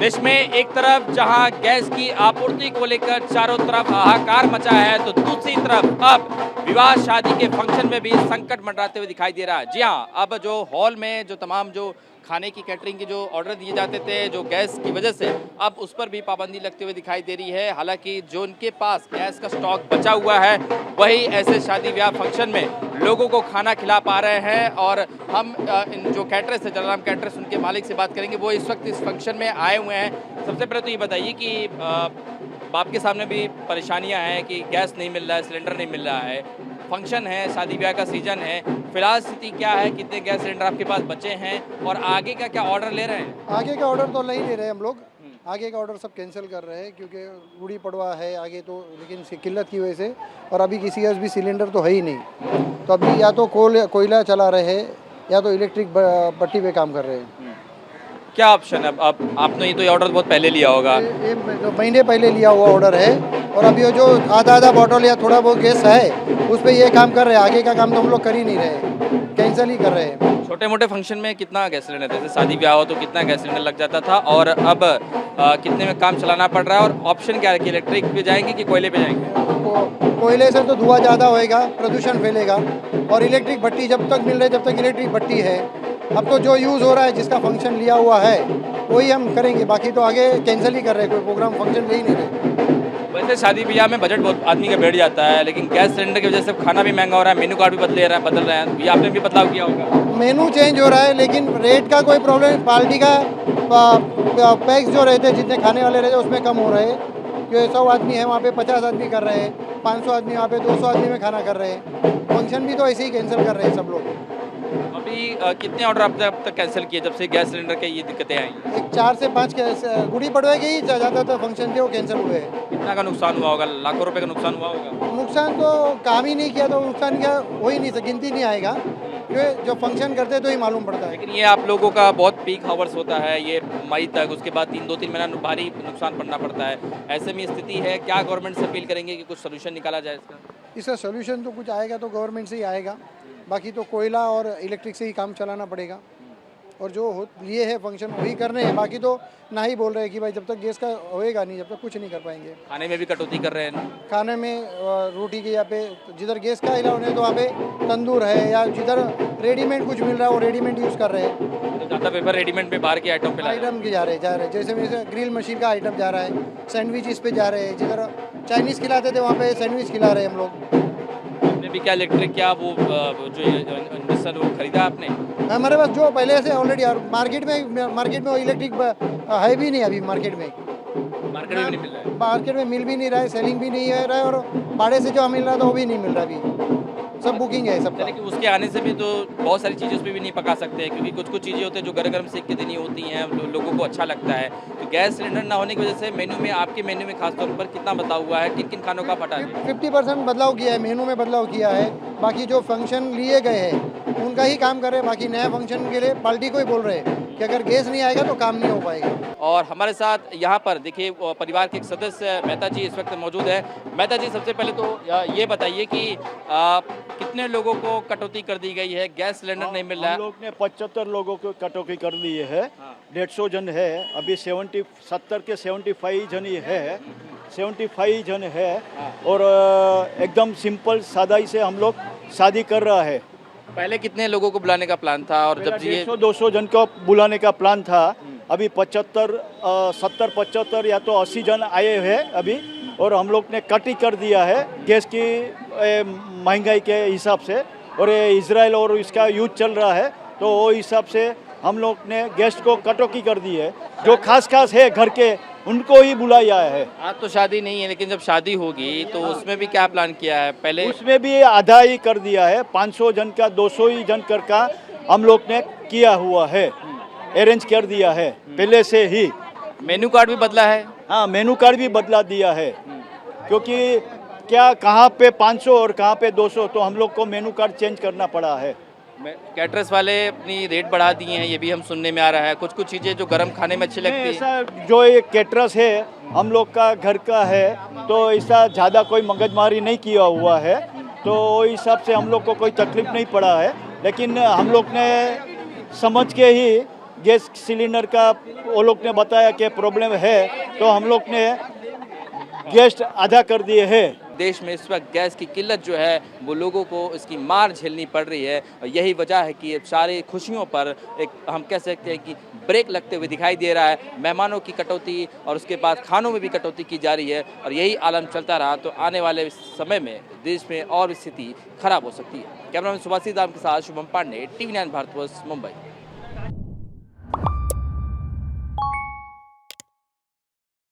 देश में एक तरफ जहां गैस की आपूर्ति को लेकर चारों तरफ हाहाकार मचा है, तो दूसरी तरफ अब विवाह शादी के फंक्शन में भी संकट मंडराते हुए दिखाई दे रहा है। जी हाँ, अब जो हॉल में जो तमाम जो खाने की कैटरिंग के जो ऑर्डर दिए जाते थे, जो गैस की वजह से अब उस पर भी पाबंदी लगते हुए दिखाई दे रही है। हालांकि जो उनके पास गैस का स्टॉक बचा हुआ है, वही ऐसे शादी ब्याह फंक्शन में लोगों को खाना खिला पा रहे हैं। और हम इन जो कैटरर्स है, जलाराम कैटरर्स, उनके मालिक से बात करेंगे। वो इस वक्त इस फंक्शन में आए हुए हैं। सबसे पहले तो ये बताइए कि आपके सामने भी परेशानियां हैं कि गैस नहीं मिल रहा है, सिलेंडर नहीं मिल रहा है, फंक्शन है, शादी ब्याह का सीजन है, फिलहाल स्थिति क्या है, कितने गैस सिलेंडर आपके पास बचे हैं और आगे का क्या ऑर्डर ले रहे हैं? आगे का ऑर्डर तो नहीं ले रहे हम लोग। आगे का ऑर्डर सब कैंसिल कर रहे हैं क्योंकि गुड़ी पड़वा है आगे तो, लेकिन किल्लत की वजह से, और अभी किसी के पास भी सिलेंडर तो है ही नहीं। तो अभी या तो कोयला चला रहे हैं या तो इलेक्ट्रिक भट्टी पे काम कर रहे हैं। क्या ऑप्शन है? अब आपने ये ऑर्डर बहुत पहले लिया होगा। ये महीने पहले लिया हुआ ऑर्डर है, और अभी जो आधा बॉटल या थोड़ा बहुत गैस है उस पर ये काम कर रहे हैं। आगे का काम तो हम लोग कर ही नहीं रहे, कैंसिल ही कर रहे हैं। छोटे मोटे फंक्शन में कितना गैस सिलेंडर, जैसे शादी ब्याह हो तो कितना गैस सिलेंडर लग जाता था, और अब कितने में काम चलाना पड़ रहा है? और ऑप्शन क्या है कि इलेक्ट्रिक पे जाएंगे कि कोयले पे जाएंगे? कोयले से तो धुआं ज़्यादा होएगा, प्रदूषण फैलेगा। और इलेक्ट्रिक भट्टी जब तक मिल रही, जब तक इलेक्ट्रिक भट्टी है, अब तो जो यूज़ हो रहा है, जिसका फंक्शन लिया हुआ है वही हम करेंगे। बाकी तो आगे कैंसिल ही कर रहे हैं, कोई प्रोग्राम फंक्शन ले ही नहीं रहे। वैसे शादी ब्याह में बजट बहुत आदमी का बैठ जाता है, लेकिन गैस सिलेंडर की वजह से खाना भी महंगा हो रहा है, मेनू कार्ड भी बदल रहे हैं। ये आपने भी बदलाव किया होगा? मेनू चेंज हो रहा है, लेकिन रेट का कोई प्रॉब्लम, क्वालिटी का पैक्स जो रहते हैं, जितने खाने वाले रहते हैं उसमें कम हो रहे हैं। जो 100 आदमी है वहाँ पे 50 आदमी कर रहे हैं, 500 आदमी वहाँ पे 200 आदमी में खाना कर रहे हैं। फंक्शन भी तो ऐसे ही कैंसिल कर रहे हैं सब लोग। अभी कितने ऑर्डर आपने अब तक कैंसिल किए जब से गैस सिलेंडर के ये दिक्कतें आई? एक 4 से 5 गुड़ी पड़वा के ही ज़्यादातर फंक्शन थे वो कैंसिल हुए हैं। कितना का नुकसान हुआ होगा? लाखों रुपए का नुकसान हुआ होगा? नुकसान तो काम ही नहीं किया तो नुकसान क्या हो ही नहीं, गिनती नहीं आएगा, क्योंकि जो फंक्शन करते तो ही मालूम पड़ता है। लेकिन ये आप लोगों का बहुत पीक हावर्स होता है, ये मई तक, उसके बाद 2-3 महीना भारी नुकसान पड़ना पड़ता है। ऐसे में स्थिति है, क्या गवर्नमेंट से अपील करेंगे कि कुछ सोल्यूशन निकाला जाए इसका? इसका सोल्यूशन तो कुछ आएगा तो गवर्नमेंट से ही आएगा, बाकी तो कोयला और इलेक्ट्रिक से ही काम चलाना पड़ेगा। और जो लिए है फंक्शन वही करने हैं, बाकी तो ना ही बोल रहे हैं कि भाई जब तक गैस का होएगा नहीं, जब तक कुछ नहीं कर पाएंगे। खाने में भी कटौती कर रहे हैं? खाने में रोटी के यहाँ पे जिधर गैस का अलावा नहीं तो वहाँ पे तंदूर है, या जिधर रेडीमेड कुछ मिल रहा है वो रेडीमेड यूज़ कर रहे हैं। तो ज़्यादा पेपर रेडीमेड पे बाहर के आइटम पे आइटम के जा रहे हैं। जैसे ग्रिल मशीन का आइटम जा रहा है, सैंडविच इस पे जा रहे हैं, जिधर चाइनीज़ खिलाते थे वहाँ पे सैंडविच खिला रहे हैं हम लोग। आपने भी क्या इलेक्ट्रिक, क्या वो जो इंडक्शन वो खरीदा आपने? हमारे पास जो पहले से ऑलरेडी, और मार्केट में इलेक्ट्रिक है भी नहीं अभी मार्केट में। मार्केट में भी नहीं मिल रहा है? मार्केट में मिल भी नहीं रहा है, सेलिंग भी नहीं हो रहा है, और भाड़े से जो मिल रहा था वो भी नहीं मिल रहा अभी। सब बुकिंग है सब। लेकिन उसके आने से भी तो बहुत सारी चीज़ें उस पर भी नहीं पका सकते, क्योंकि कुछ चीज़ें होती हैं जो गर्म सेक के देनी होती हैं, लोगों को अच्छा लगता है। तो गैस सिलेंडर ना होने की वजह से मेन्यू में, आपके मेन्यू में खासतौर पर कितना बदलाव हुआ है? किन किन खानों का हटा दिया? 50% बदलाव किया है, मेनू में बदलाव किया है। बाकी जो फंक्शन लिए गए हैं उनका ही काम कर रहे हैं। बाकी नया फंक्शन के लिए पार्टी को ही बोल रहे हैं कि अगर गैस नहीं आएगा तो काम नहीं हो पाएगा। और हमारे साथ यहाँ पर देखिए परिवार के एक सदस्य मेहता जी इस वक्त मौजूद है। मेहता जी, सबसे पहले तो ये बताइए कि कितने लोगों को कटौती कर दी गई है? गैस सिलेंडर नहीं मिल रहा है। हम लोग ने 75 लोगों को कटौती कर दी है। 150 जन है अभी, 70 के 75 जन ही है, 75 जन है। और एकदम सिंपल सादाई से हम लोग शादी कर रहा है। पहले कितने लोगों को बुलाने का प्लान था? और जब ये 150-200 जन को बुलाने का प्लान था, अभी 70-75 या तो 80 जन आए हैं अभी। और हम लोग ने कट ही कर दिया है गैस की महंगाई के हिसाब से, और ये इजराइल और इसका युद्ध चल रहा है, तो वो हिसाब से हम लोग ने गैस को कटौती कर दी है। जो खास है घर के, उनको ही बुलाया है। आज तो शादी नहीं है, लेकिन जब शादी होगी तो उसमें भी क्या प्लान किया है? पहले उसमें भी आधा ही कर दिया है, 500 जन का 200 ही जन कर का हम लोग ने किया हुआ है, अरेंज कर दिया है पहले से ही। मेन्यू कार्ड भी बदला है? हाँ, मेनू कार्ड भी बदला दिया है, क्योंकि क्या कहाँ पे 500 और कहाँ पे 200, तो हम लोग को मेनू कार्ड चेंज करना पड़ा है। कैटरर्स वाले अपनी रेट बढ़ा दिए हैं, ये भी हम सुनने में आ रहा है। कुछ चीज़ें जो गर्म खाने में अच्छी लगती है। ऐसा जो ये कैटरर्स है हम लोग का घर का है, तो ऐसा ज़्यादा कोई मगजमारी नहीं किया हुआ है, तो इस हिसाब से हम लोग को कोई तकलीफ नहीं पड़ा है। लेकिन हम लोग ने समझ के ही गैस सिलेंडर का वो लोग ने बताया कि प्रॉब्लम है, तो हम लोग ने गैस आधा कर दिए हैं। देश में इस वक्त गैस की किल्लत जो है वो लोगों को इसकी मार झेलनी पड़ रही है और यही वजह है कि सारी खुशियों पर एक हम कह सकते हैं कि ब्रेक लगते हुए दिखाई दे रहा है। मेहमानों की कटौती और उसके बाद खानों में भी कटौती की जा रही है और यही आलम चलता रहा तो आने वाले समय में देश में और स्थिति खराब हो सकती है। कैमरामैन सुभाषित दाम के साथ शुभम पांडे, TV9 भारतवर्ष, मुंबई।